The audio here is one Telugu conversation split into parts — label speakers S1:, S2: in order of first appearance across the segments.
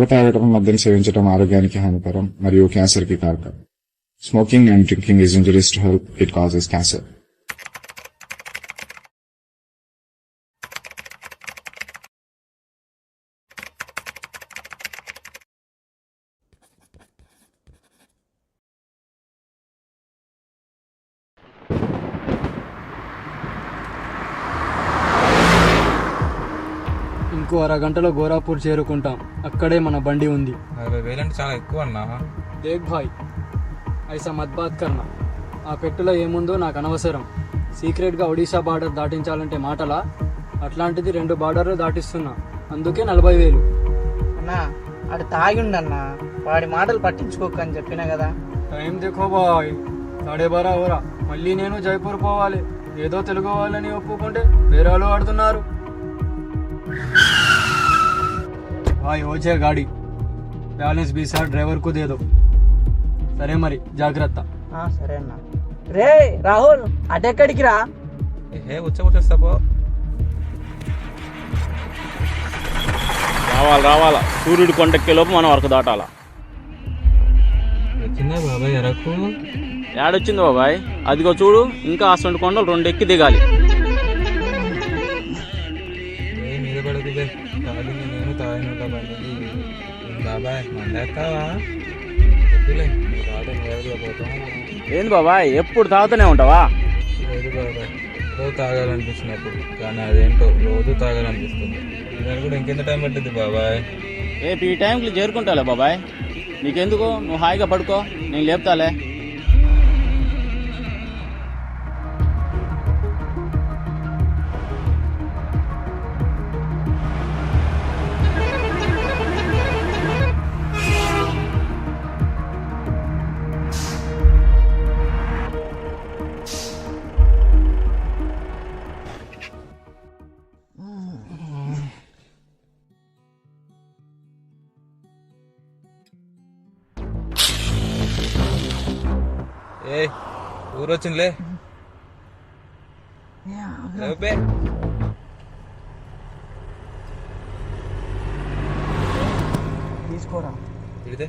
S1: పొగ తాగడం, మద్యం సేవించడం ఆరోగ్యానికి హానికరం మరియు క్యాన్సర్ కి కారకం. Smoking and drinking is injurious to health. It causes cancer.
S2: ఇంకో అరగంటలో గోరాపూర్ చేరుకుంటాం. అక్కడే మన బండి ఉంది.
S3: 40,000 అంటే చాలా ఎక్కువ అన్నా.
S2: దేఖ్ భాయ్, ఐసా మత్ బాత్ కర్నా. ఆ పెట్టులో ఏముందో నాకు అనవసరం. సీక్రెట్గా ఒడిశా బార్డర్ దాటించాలంటే మాటలా? అట్లాంటిది 2 బార్డర్లు దాటిస్తున్నా, అందుకే 40,000.
S4: అన్నా ఆడు తాగిండన్నా, వాడి మాటలు పట్టించుకోకని చెప్పినా కదా.
S2: టైం देखो బాయ్, 12:30 ఓరా. మళ్ళీ నేను జైపూర్ పోవాలి. ఏదో తెలుగు వాళ్ళని ఒప్పుకుంటే వేరేలు ఆడుతున్నారు. भाई हो जाए गाड़ी, बैलेंस 20,000 ड्राइवर को दे दो. సరే మరి, జాగ్రత్త.
S4: సరే అన్నా. రే రాహుల్, అటెక్కడికి రా?
S3: వచ్చేస్తాపో.
S5: రావాలా, సూర్యుడు కొండెక్కే లోపు మనం వరకు దాటాలా.
S3: వచ్చిందా బాబాయ్ ఎరకు?
S5: ఏడొచ్చింది బాబాయ్, అదిగో చూడు. ఇంకా అసలు కొండలు 2 ఎక్కి దిగాలి.
S3: మీద పడదు తాగింది, నేను తాగిన బాబాయ్ మందేస్తావా? పోతాం.
S5: ఏంది బాబాయ్, ఎప్పుడు తాగుతూనే ఉంటావా?
S3: లేదు బాబాయ్, రోజు తాగాలనిపించినప్పుడు, కానీ అదేంటో రోజు తాగాలనిపిస్తుంది. నేను కూడా ఇంకెంత టైం పట్టింది బాబాయ్?
S5: రేపు ఈ టైంకి చేరుకుంటాలే బాబాయ్. నీకెందుకు, నువ్వు హాయిగా పడుకో, నేను లేపుతాలే.
S3: ఏ ఊరు వచ్చిందిలే.
S4: తీసుకోరా.
S3: ఇడితే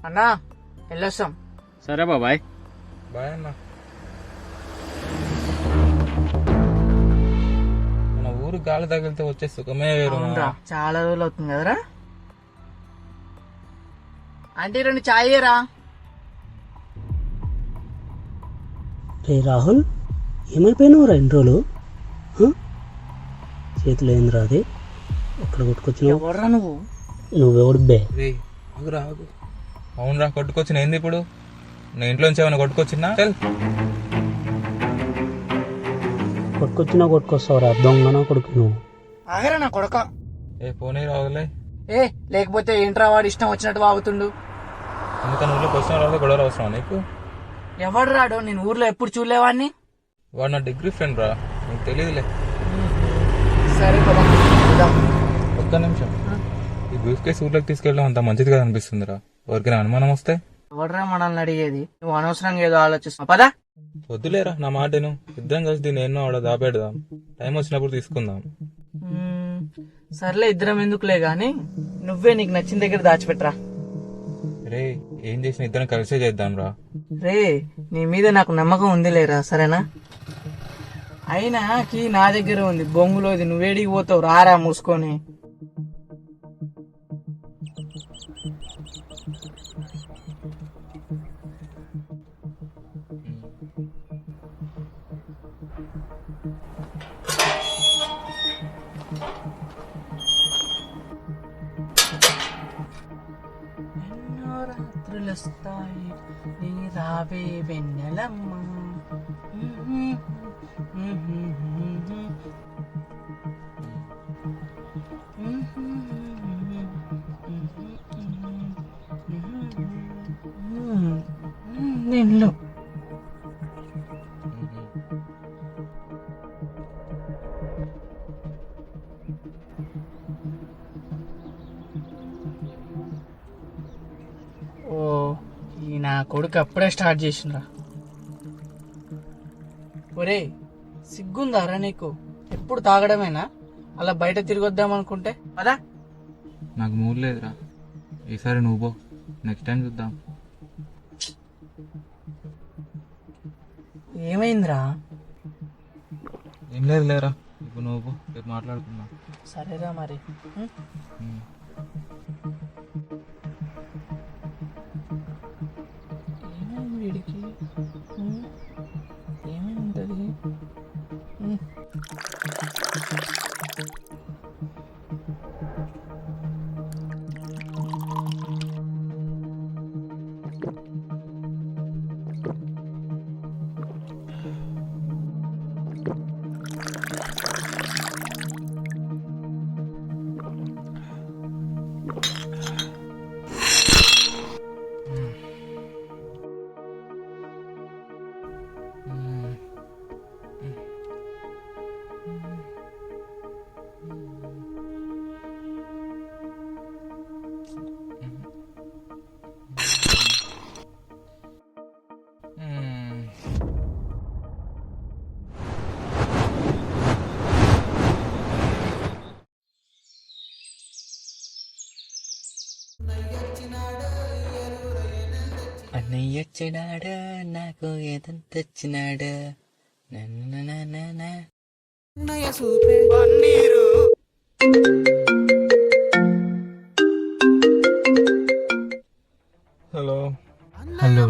S4: అన్నా వెళ్ళొస్తాం.
S5: సరే బాబాయ్.
S3: బాయ్ అన్న. మన ఊరు గాలి తగిలితే వచ్చే సుఖమే వేరు.
S4: చాలా రోజులు అవుతుంది కదరా. అంటే 2 చాయ్ రా.
S6: రే రాహుల్, ఏమైపోయినావురా 2 రోజులు? చేతిలో ఏందిరా అది? ఎక్కడ కొట్టుకొచ్చినావు?
S4: ఎవర్రా నువ్వు?
S6: నువ్వెవడు బే?
S3: ఆగు. అవునరా, కొట్టుకొచ్చిన. ఏంది ఇప్పుడు? నేను ఇంట్లోంచి ఏమైనా కొట్టుకొచ్చినా?
S6: కొట్టుకొస్తావురా దొంగనా కొడుకు నువ్వు?
S4: ఆగరా నా కొడక.
S3: పోనీ రావులే.
S4: లేకపోతే ఏంట్రా వాడు ఇష్టం వచ్చినట్టు వాగుతుండు.
S3: అందుకని ఊళ్ళోకి వచ్చిన రాదు, గొడవ అవసరం నీకు?
S4: ఎవడు రాడు? నేను ఊర్లో ఎప్పుడు చూడలేవాడిని.
S3: వాడు నా డిగ్రీ ఫ్రెండ్ రా, నీకు తెలియదులే.
S4: సరే కదా,
S3: ఒక్క నిమిషం. ఈ బ్రీఫ్ కేసు ఊర్లోకి తీసుకెళ్ళడం అంత మంచిది కదా అనిపిస్తుందిరా. ఎవరికైనా అనుమానం వస్తే?
S4: ఎవడరా మనల్ని అడిగేది? నువ్వు అనవసరంగా ఏదో ఆలోచిస్తున్నావు. పదా
S3: వద్దులేరా, నా మాటను. ఇద్దరం కలిసి దీన్ని ఎన్నో ఆడ దాపెడదాం. టైం వచ్చినప్పుడు తీసుకుందాం.
S4: సర్లే, ఇద్దరం ఎందుకులే గాని నువ్వే నీకు నచ్చిన దగ్గర దాచిపెట్టరా.
S3: రే, ఏం చేసిన ఇద్దరం కలిసే చేద్దాం రా.
S4: రే, నీ మీద నాకు నమ్మకం ఉంది లేరా, సరేనా? అయినా కీ నా దగ్గర ఉంది, బొంగులోది. నువ్వేడికి పోతావు? రారా మూసుకొని. రాత్రులొస్తాయి నీ రావే వెన్నెలమ్మ. కొడుకు అప్పుడే స్టార్ట్ చేసిండ్రా. ఒరే సిగ్గుందారా నీకు? ఎప్పుడు తాగడమేనా? అలా బయట తిరిగొద్దాం అనుకుంటే పదా.
S3: నాకు మూడ్ లేదురా, ఈసారి నువ్వు పో, నెక్స్ట్ టైం చూద్దాం.
S4: ఏమైందిరా?
S3: ఏం లేదు లేరా, ఇప్పుడు నువ్వు పో, రేపు మాట్లాడుకుందాం.
S4: సరేరా మరి. ఏమైంది వీడికి? ఏమైంది? అన్నయ్య వచ్చినాడు, నాకు ఏదంత తెచ్చినాడు.
S3: హలో
S6: హలో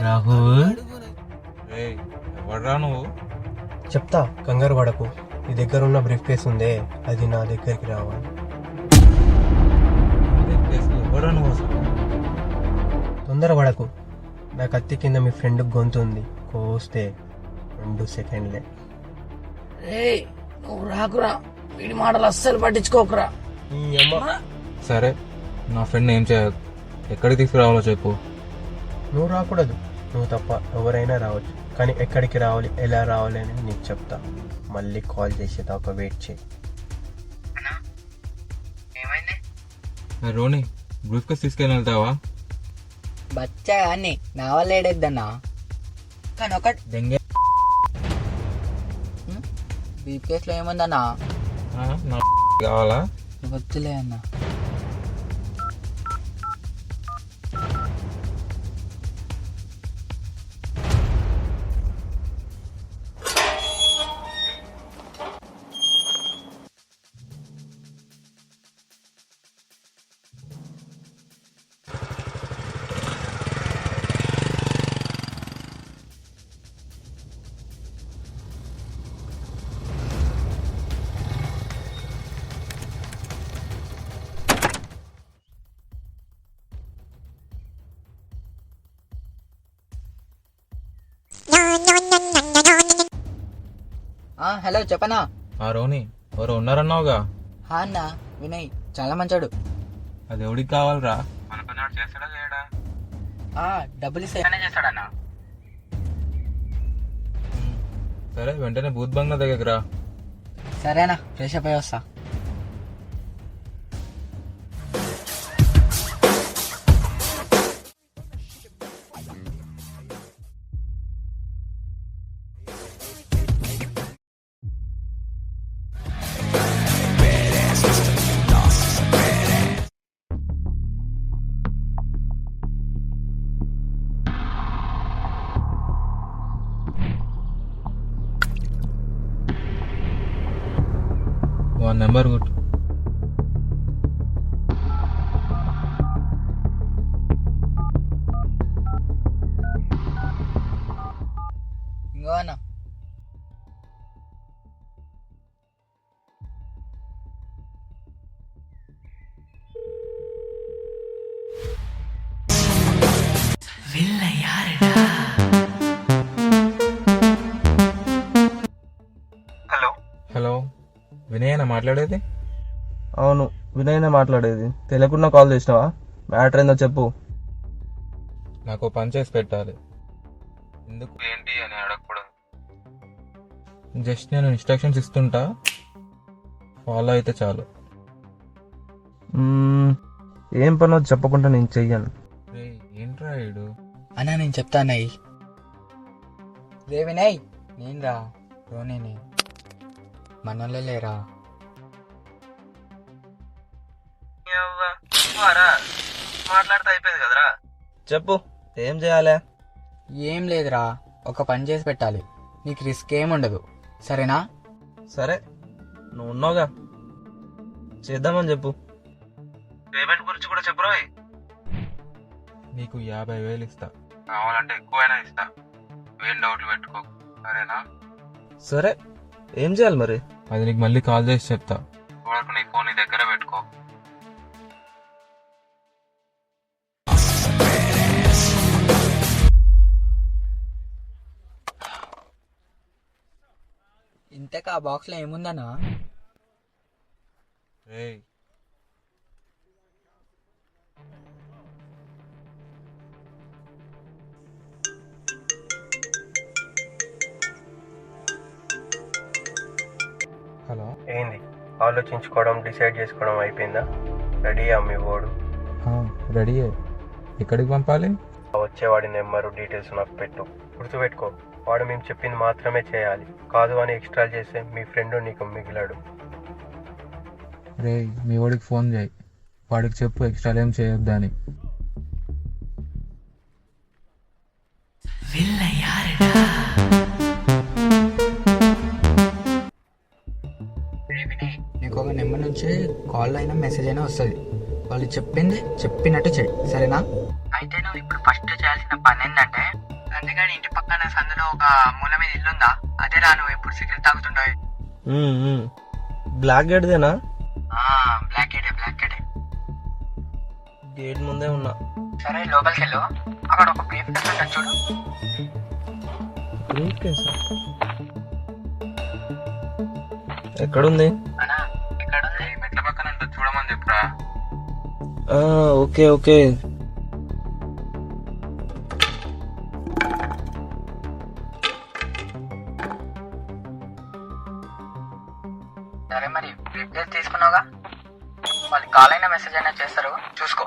S6: రాహుల్,
S3: రే, ఎవడ్రా నువ్వు?
S7: చెప్తా, కంగారు పడకు. నీ దగ్గర ఉన్న బ్రీఫ్ కేస్ ఉందే, అది నా దగ్గరికి రావాలి.
S3: ఎవడ్రా నువ్వు అసలు?
S7: తొందర పడకు. నా కత్తి కింద మీ ఫ్రెండ్ గొంతు ఉంది, కోస్తే 2 సెకండ్లే.
S4: నువ్వు రాకురా, వీడి మాటలు అస్సలు పట్టించుకోకురా.
S7: నీ అమ్మ.
S3: సరే, నా ఫ్రెండ్ ఏం చేయదు, ఎక్కడికి తీసుకురావాలో చెప్పు.
S7: నువ్వు రాకూడదు, నువ్వు తప్ప ఎవరైనా రావచ్చు, కానీ ఎక్కడికి రావాలి, ఎలా రావాలి అని నీకు చెప్తా. మళ్ళీ కాల్ చేసేదాకా వెయిట్ చేయి.
S3: రోని, బ్రీఫ్ కేస్ తీసుకెళ్ళి వెళ్తావా?
S4: బచ్చా అని నా వల్ల ఏడేద్దన్నా, కానీ ఒకటి
S3: దెంగే
S4: బీప్ కేసులో ఏముందన్నా?
S3: నా కావాలా?
S4: వద్దులే అన్నా. హలో చెప్పనా?
S3: రోని, ఎవరు ఉన్నారన్నావుగా?
S4: అన్న వినయ్ చాలా మంచాడు.
S3: అది ఎవడికి కావాలరా? మన పని చేస్తాడా లేడా?
S4: డబ్బులు ఇస్తే చేస్తాడన్నా.
S3: సరే, వెంటనే బూత్ బంగ్లా దగ్గరికి రా.
S4: సరేనా, ఫ్రెష్ అప్ అయి వస్తా.
S3: వన్ నెంబర్ కొట్టు.
S4: ఇంకో అన్న.
S3: హలో, వినయేనా మాట్లాడేది?
S7: అవును, వినయనే మాట్లాడేది. తెలియకుండా కాల్ చేసినావా? మ్యాటర్ ఏందో చెప్పు.
S3: నాకు పని చేసి పెట్టాలి. ఎందుకు ఏంటి అని అడగకూడదు. జస్ట్ నేను ఇన్స్ట్రక్షన్స్ ఇస్తుంటా, ఫాలో అయితే చాలు.
S7: ఏం పనో చెప్పకుండా నేను చెయ్యను.
S3: ఏంట్రా ఈడు?
S8: అన్నా నేను చెప్తా అన్నయ్యి. రే వినయ్, నేనురా రోనేనే, మనోళ్ళే లేరా.
S7: మాట్లాడితే అయిపోయింది కదరా. చెప్పు ఏం చేయాలి?
S8: ఏం లేదురా, ఒక పని చేసి పెట్టాలి, నీకు రిస్క్ ఏముండదు, సరేనా?
S7: సరే, నువ్వు ఉన్నావుగా, చేద్దామని చెప్పు. పేమెంట్ గురించి కూడా చెప్పు రోయ్.
S3: నీకు 50,000 ఇస్తా.
S7: కావాలంటే ఎక్కువైనా ఇస్తా, ఏం డౌట్లు పెట్టుకో, సరేనా? సరే, ఏం చేయాలి మరి?
S3: అది నీకు మళ్ళీ కాల్ చేసి చెప్తా.
S7: వరకు నీ ఫోన్ నీ దగ్గర పెట్టుకో.
S8: ఇంతకు ఆ బాక్స్లో ఏముందన్నా?
S3: రేయ్, హలో.
S7: ఏంది ఆలోచించుకోవడం, డిసైడ్ చేసుకోవడం అయిపోయిందా? రెడీయా మీ వాడు?
S3: రెడీయే. ఎక్కడికి పంపాలి?
S7: వచ్చేవాడి నెంబరు డీటెయిల్స్ నాకు పెట్టు. గుర్తుపెట్టుకో, వాడు మేము చెప్పింది మాత్రమే చేయాలి. కాదు అని ఎక్స్ట్రా చేస్తే మీ ఫ్రెండ్ నీకు మిగిలాడు.
S3: రేయ్, మీ వాడికి ఫోన్ చేయి, వాడికి చెప్పు ఎక్స్ట్రా ఏం చేయొద్దని.
S8: నీకు ఒక నెంబర్ నుంచి కాల్ అయినా మెసేజ్ అయినా వస్తుంది, వాళ్ళు చెప్పింది చెప్పినట్టు చెయ్యి, సరేనా? అయితే నువ్వు ఇప్పుడు ఫస్ట్ చేయాల్సిన పని ఏంటంటే, అందుకని ఇంటి పక్కన సందులో ఒక మూల మీద ఇల్లుందా, అదే రా నువ్వు ఎప్పుడు సిగరెట్ తాగుతుంటావు.
S7: బ్లాక్ గేట్దేనా?
S8: బ్లాక్ గేటే.
S7: గేట్ ముందే ఉన్నా.
S8: సరే లోపలికి వెళ్ళు, అక్కడ ఒక బ్రీఫ్ కేస్ ఉంటుంది చూడు.
S7: బ్రీఫ్ కేసా? ఎక్కడుంది?
S8: ఇక్కడ ఉంది, మెట్ల పక్కన ఉంటుంది, చూడమని చెప్పురా.
S7: Okay okay.
S8: సరే మరి బ్రీఫ్ కేస్ తీసుకున్నావుగా, వాళ్ళు కాల్ అయినా మెసేజ్ అయినా చేస్తారు, చూసుకో.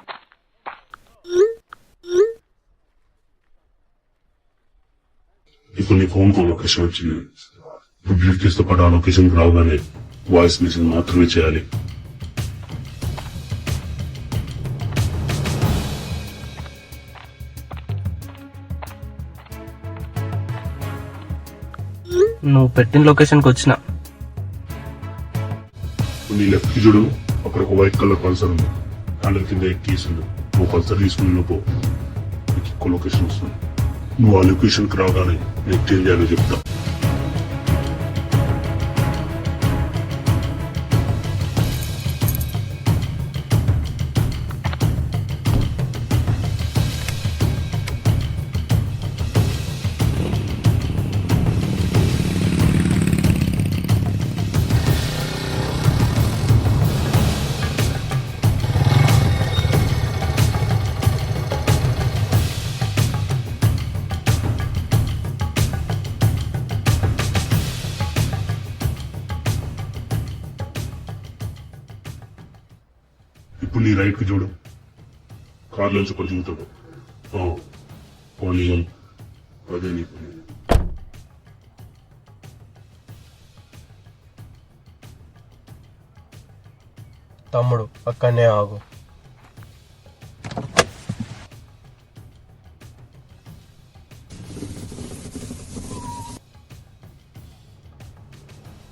S9: ఇప్పుడు నీ ఫోన్ కు లొకేషన్ వచ్చింది. ఇప్పుడు బ్రీఫ్ కేస్ తో పాటు ఆ లొకేషన్ రాగానే వాయిస్ మెసేజ్ మాత్రమే చేయాలి.
S7: నువ్వు పెట్టిన లొకేషన్కి వచ్చిన.
S9: నీ లెఫ్ట్ కి చూడు, అక్కడ ఒక వైట్ కలర్ పల్సర్ ఉంది, హ్యాండిల్ కింద కీస్ ఉంది. నువ్వు పల్సర్ తీసుకుని నువ్వు నీకు ఇంకో లొకేషన్ వస్తుంది. నువ్వు ఆ లొకేషన్ కి రాగానే నెక్స్ట్ ఏం చేయాలో చెప్తా. ఇప్పుడు నీ రైట్ కి చూడు, కార్ నుంచి ఒకటి దిగుతాడు. పోనీ అదే నీ పని.
S7: తమ్ముడు అక్కడనే ఆగు.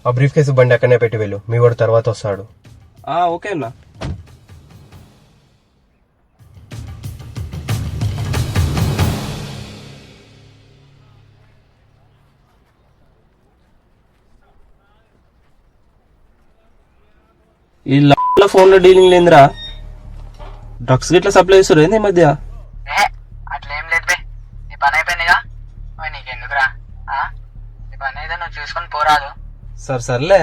S7: ఆ బ్రీఫ్ కేసు బండి అక్కడనే పెట్టి వెళ్ళు, మీ వాడు తర్వాత వస్తాడు. ఓకే అన్నా. ఈ ఫోన్ లో డీలింగ్ లేదురా, డ్రగ్స్ గిట్లా సప్లై చేస్తారు ఏంది ఈ మధ్య?
S8: అట్లా ఏం లేదు బే, నీ పని అయిపోయిందిగా, నీకెందుకురా, నీ పని అయితే నువ్వు చూసుకొని పోరాదు.
S7: సర్లే.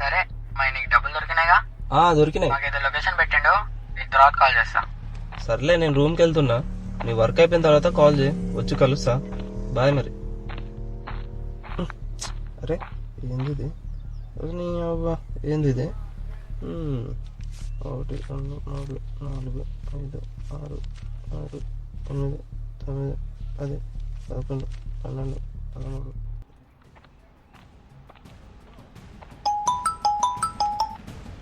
S8: సరే మరి నీకు డబ్బులు దొరికినాయిగా?
S7: దొరికినాయి.
S8: మాకైతే లొకేషన్ పెట్టిండు, నీకు తర్వాత కాల్ చేస్తా.
S7: సర్లే, నేను రూమ్కి వెళ్తున్నా, నీ వర్క్ అయిపోయిన తర్వాత కాల్ చేయి, వచ్చి కలుస్తా. బాయ్ మరి. అరే ఏంది ఇది? ఏంది ఇది? 1 2 3 4 5 6 6 8 9 10 11 12 13.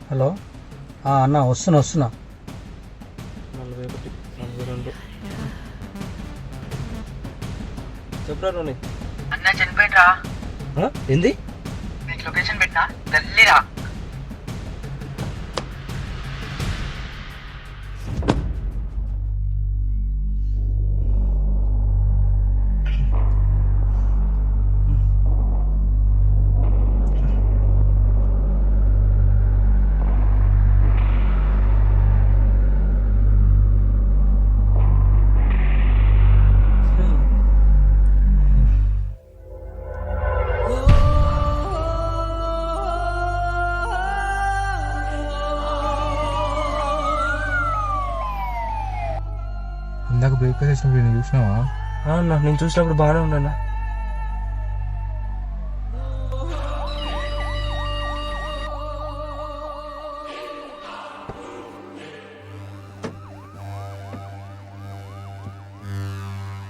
S2: హలో అన్న వస్తున్నా
S7: 41 42. చెప్పరా రోని.
S8: అన్న చనిపోయినరా?
S7: ఏంది?
S8: నీకు లొకేషన్ పెట్టినా జల్లిరా.
S3: ఇందాక బ్రేక్ఫాస్ట్ చేసినప్పుడు నేను చూసినావా?
S7: అన్న నేను చూసినప్పుడు బాగానే ఉన్నా.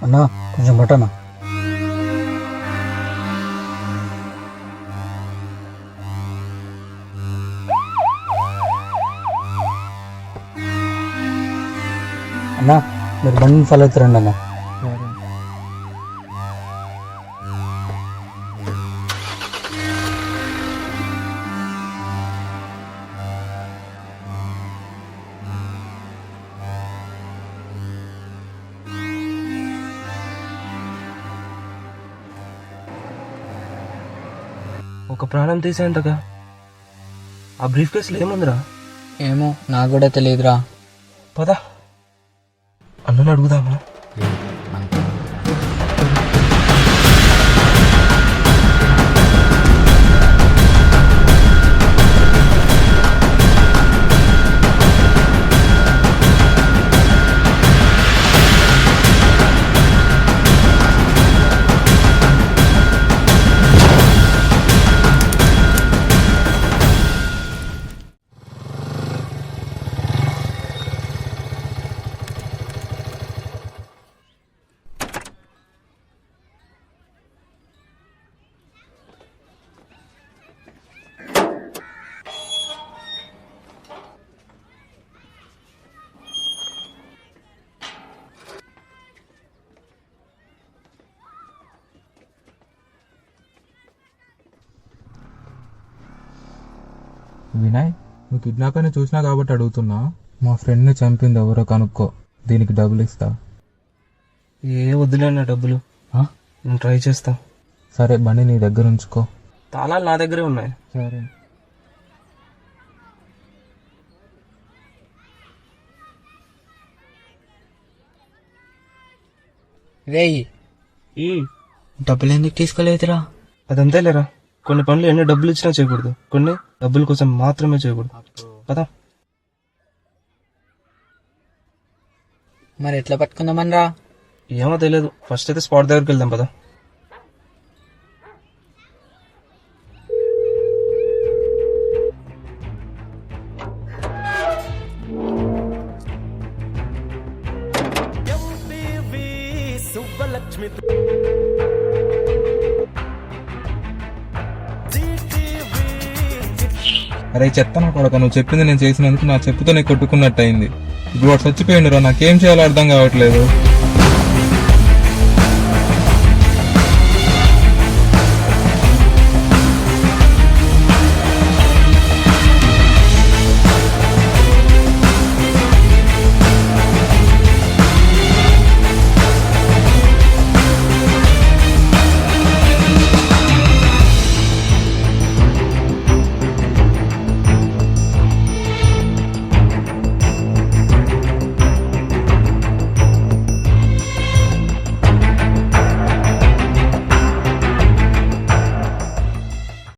S2: అన్నా కొంచెం పట్టనా. అన్నా మీరు బండి ఫాలో అవుతారండి అన్న.
S7: ఒక ప్రాణం తీసేంతగా ఆ బ్రీఫ్ కేసులో ఏముందిరా?
S8: ఏమో నాకు కూడా తెలియదురా.
S7: పద అన్నని అడుగుదామా?
S3: వినయ్, నువ్వు కిడ్నాపర్ని చూసినా కాబట్టి అడుగుతున్నా. మా ఫ్రెండ్ని చంపింది ఎవరో కనుక్కో, దీనికి డబ్బులు ఇస్తా.
S7: వద్దులేనా డబ్బులు? నేను ట్రై చేస్తా.
S3: సరే, బండి నీ దగ్గర ఉంచుకో.
S7: తాళాలు నా దగ్గరే ఉన్నాయి.
S3: సరే.
S8: రేయ్ డబ్బులు ఎందుకు తీసుకోలేదురా?
S7: అదంతే లేరా, కొన్ని పనులు ఎన్ని డబ్బులు ఇచ్చినా చేయకూడదు, కొన్ని డబ్బుల కోసం మాత్రమే చేయకూడదు. కదా
S8: మరి ఎట్లా పట్టుకుందామనరా?
S7: ఏమో తెలియదు. ఫస్ట్ అయితే స్పాట్ దగ్గరికి వెళ్దాం పదా.
S3: అరే చెత్త నా కొడక, నువ్వు చెప్పింది నేను చేసినందుకు నా చెప్పుతో నేను కొట్టుకున్నట్టు అయింది. ఇప్పుడు వాడు చచ్చిపోయిండురా, నాకేం చేయాలో అర్థం కావట్లేదు.